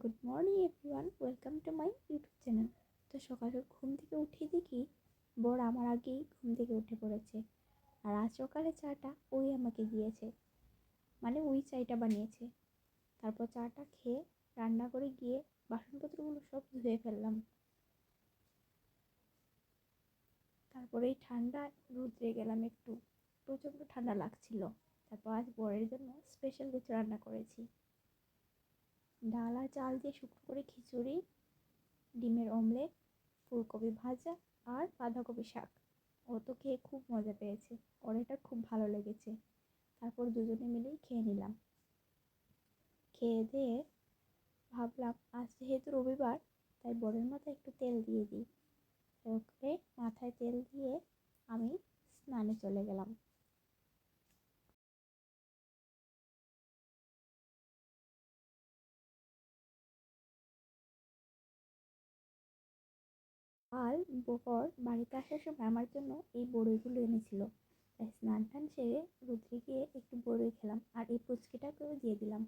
Good morning everyone, welcome to my YouTube channel. তো সকালে ঘুম থেকে উঠে দেখি বর আমার আগেই ঘুম থেকে উঠে পড়েছে। আর আজ সকালে চাটা ওই আমাকে দিয়েছে, মানে ওই চাইটা বানিয়েছে। তারপর চাটা খেয়ে রান্না করে গিয়ে বাসনপত্রগুলো সব ধুয়ে ফেললাম। তারপরে এই ঠান্ডা রোদ্রে গেলাম, একটু প্রচণ্ড ঠান্ডা লাগছিল। তারপর আজ বরের জন্য স্পেশাল কিছু রান্না করেছি। ডাল আর চাল দিয়ে শুকনো করে খিচুড়ি, ডিমের অমলেট, ফুলকপি ভাজা আর বাঁধাকপি শাক। ও তো খেয়ে খুব মজা পেয়েছে, ওর এটা খুব ভালো লেগেছে। তারপর দুজনে মিলেই খেয়ে নিলাম। খেয়ে দিয়ে ভাবলাম আজ যেহেতু রবিবার, তাই বরের মাথায় একটু তেল দিয়ে দিই। ওকে মাথায় তেল দিয়ে আমি স্নানে চলে গেলাম। কাল বর বাড়িতে আসার সময় আমার জন্য এই বড়ইগুলো এনেছিল, তাই স্নান টান সেরে রুদ্রে গিয়ে একটু বড়ই খেলাম আর এই পুচকিটাকেও দিয়ে দিলাম।